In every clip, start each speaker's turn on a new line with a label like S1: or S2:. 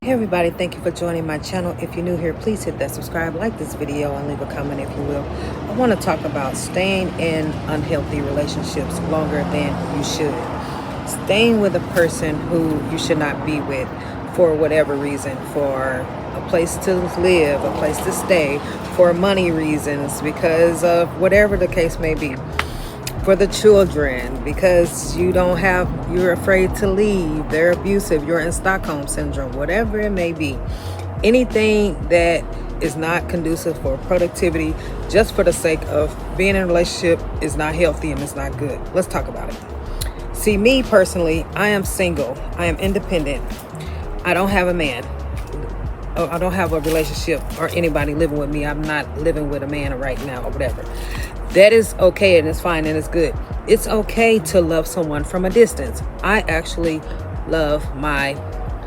S1: Hey everybody, thank you for joining my channel. If you're new here, please hit that subscribe, like this video, and leave a comment if you will. I want to talk about staying in unhealthy relationships longer than you should. Staying with a person who you should not be with for whatever reason, for a place to live, a place to stay, for money reasons, because of whatever the case may be. For the children, because you're afraid to leave, they're abusive, you're in Stockholm syndrome, whatever it may be. Anything that is not conducive for productivity, just for the sake of being in a relationship, is not healthy and it's not good. Let's talk about it. See, me personally, I am single, I am independent, I don't have a man. I don't have a relationship or anybody living with me. I'm not living with a man right now or whatever. That is okay and it's fine and it's good. It's okay to love someone from a distance. I actually love my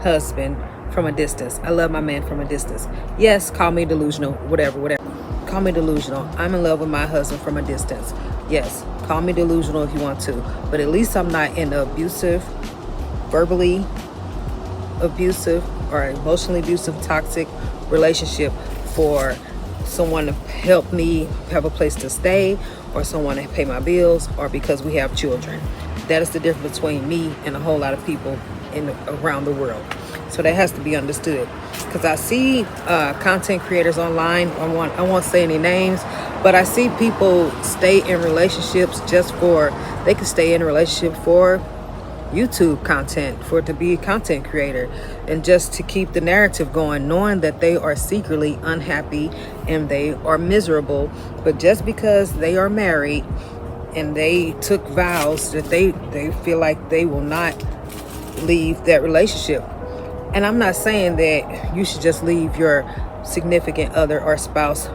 S1: husband from a distance. I love my man from a distance. Yes, call me delusional, whatever. Call me delusional. I'm in love with my husband from a distance. Yes, call me delusional if you want to. But at least I'm not in an abusive, verbally abusive or emotionally abusive, toxic relationship for someone to help me have a place to stay, or someone to pay my bills, or because we have children. That is the difference between me and a whole lot of people around the world. So that has to be understood, because I see content creators online. I won't say any names, but I see people stay in relationships they can stay in a relationship for YouTube content, for it to be a content creator, and just to keep the narrative going, knowing that they are secretly unhappy and they are miserable. But just because they are married and they took vows that they feel like they will not leave that relationship. And I'm not saying that you should just leave your significant other or spouse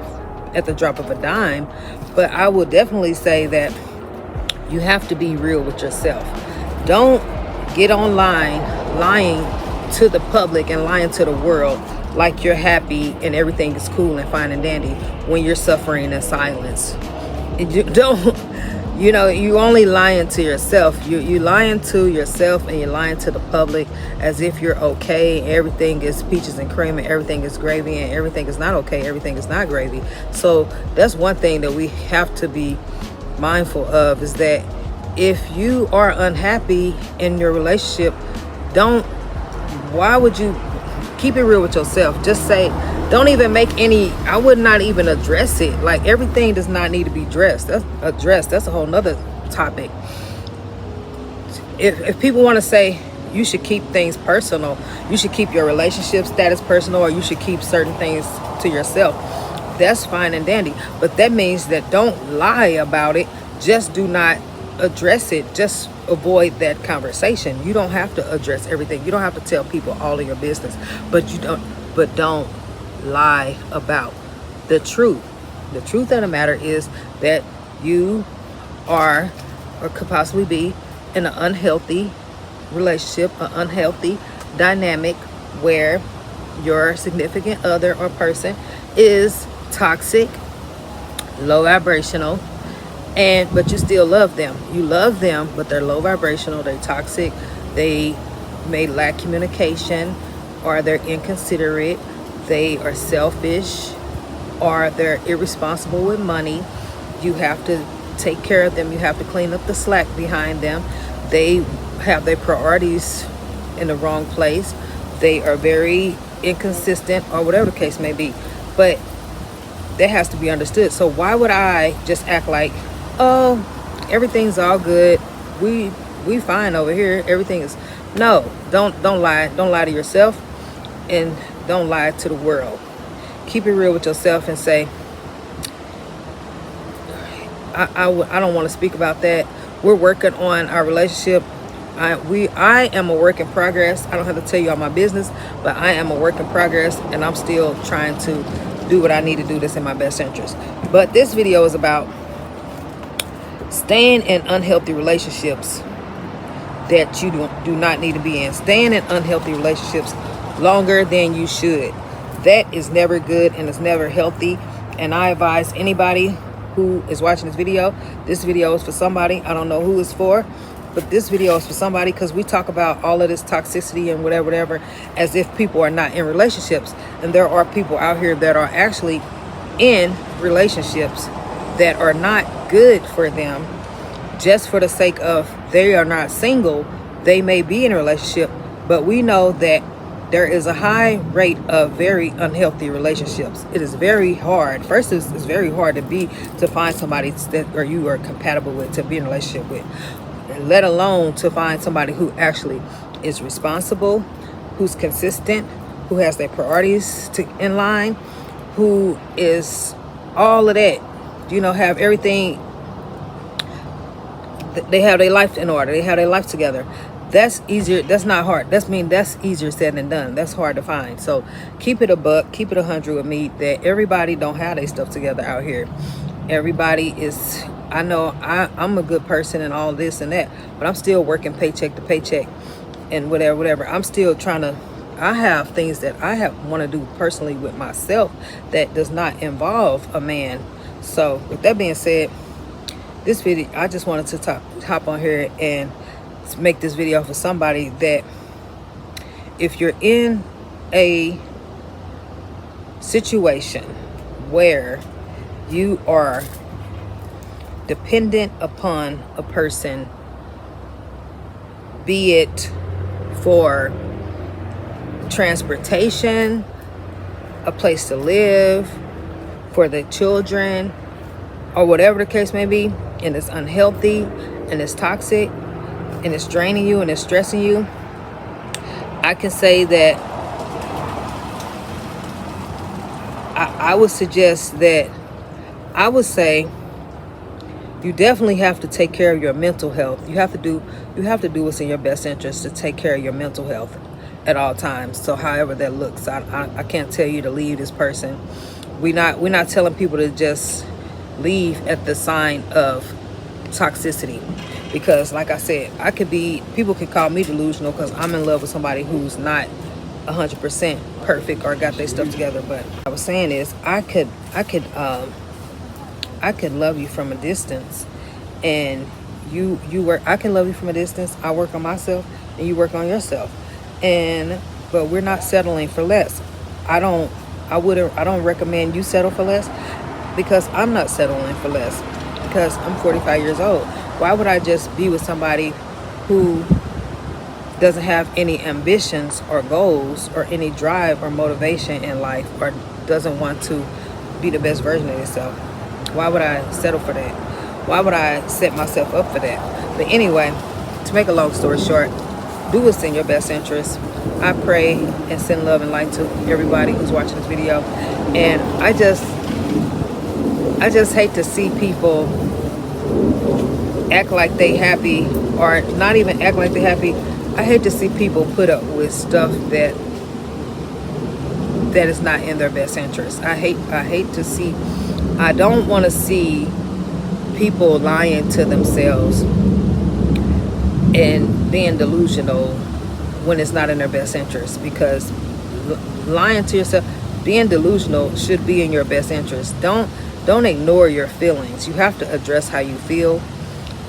S1: at the drop of a dime, but I will definitely say that you have to be real with yourself. Don't get online lying to the public and lying to the world like you're happy and everything is cool and fine and dandy when you're suffering in silence. You only lying to yourself. You lying to yourself and you're lying to the public as if you're okay. Everything is peaches and cream and everything is gravy, and everything is not okay. Everything is not gravy. So that's one thing that we have to be mindful of, is that if you are unhappy in your relationship, why would you keep it real with yourself? Just say, don't even make any, I would not even address it. Like, everything does not need to be addressed. That's a whole nother topic. If people want to say you should keep things personal, you should keep your relationship status personal, or you should keep certain things to yourself, that's fine and dandy. But that means that don't lie about it. Just do not address it. Just avoid that conversation. You don't have to address everything. You don't have to tell people all of your business, but don't lie about the truth. The truth of the matter is that you are, or could possibly be, in an unhealthy relationship, an unhealthy dynamic where your significant other or person is toxic, low vibrational, but you still love them. You love them, but they're low vibrational, they're toxic, they may lack communication, or they're inconsiderate, they are selfish, or they're irresponsible with money. You have to take care of them. You have to clean up the slack behind them. They have their priorities in the wrong place. They are very inconsistent, or whatever the case may be. But that has to be understood. So why would I just act like, oh, everything's all good, we fine over here, everything is... No, don't lie to yourself, and don't lie to the world. Keep it real with yourself and say, I don't want to speak about that. We're working on our relationship. I am a work in progress. I don't have to tell you all my business, but I am a work in progress, and I'm still trying to do what I need to do that's in my best interest. But this video is about staying in unhealthy relationships that you do not need to be in. Staying in unhealthy relationships longer than you should. That is never good and it's never healthy. And I advise anybody who is watching this video is for somebody. I don't know who it's for, but this video is for somebody, because we talk about all of this toxicity and whatever as if people are not in relationships, and there are people out here that are actually in relationships that are not good for them. Just for the sake of they are not single, they may be in a relationship, but we know that there is a high rate of very unhealthy relationships. It is very hard. First, it's very hard to find somebody that or you are compatible with, to be in a relationship with, let alone to find somebody who actually is responsible, who's consistent, who has their priorities in line, who is all of that, have everything. They have their life in order. They have their life together. That's easier. That's not hard. That's easier said than done. That's hard to find. So keep it a buck, keep it 100 with me, that everybody don't have their stuff together out here. Everybody is, I know I'm a good person and all this and that, but I'm still working paycheck to paycheck and whatever. I'm still I have things that I want to do personally with myself that does not involve a man. So with that being said, this video, I just wanted to hop on here and make this video for somebody that if you're in a situation where you are dependent upon a person, be it for transportation, a place to live, for the children, or whatever the case may be, and it's unhealthy and it's toxic and it's draining you and it's stressing you, I can say that I would suggest that I would say you definitely have to take care of your mental health. You have to do what's in your best interest to take care of your mental health at all times. So however that looks, I can't tell you to leave this person. We're not telling people to just leave at the sign of toxicity, because like I said, people can call me delusional because I'm in love with somebody who's not 100% perfect or got their stuff together. But what I was saying is I could love you from a distance, and you work. I can love you from a distance. I work on myself and you work on yourself, but we're not settling for less. I don't recommend you settle for less, because I'm not settling for less, because I'm 45 years old. Why would I just be with somebody who doesn't have any ambitions or goals or any drive or motivation in life, or doesn't want to be the best version of yourself? Why would I settle for that? Why would I set myself up for that? But anyway, to make a long story short, do what's in your best interest. I pray and send love and light to everybody who's watching this video. And I just hate to see people act like they happy, or not even act like they happy. I hate to see people put up with stuff that is not in their best interest. I don't want to see people lying to themselves and being delusional when it's not in their best interest, because lying to yourself, being delusional should be in your best interest. Don't ignore your feelings. You have to address how you feel,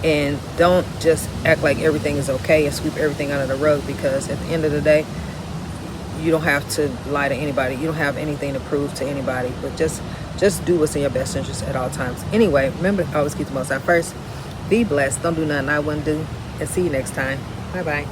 S1: and don't just act like everything is okay and sweep everything under the rug, because at the end of the day, you don't have to lie to anybody. You don't have anything to prove to anybody, but just do what's in your best interest at all times. Anyway, remember, always keep the most out first. Be blessed. Don't do nothing I wouldn't do. And see you next time. Bye-bye.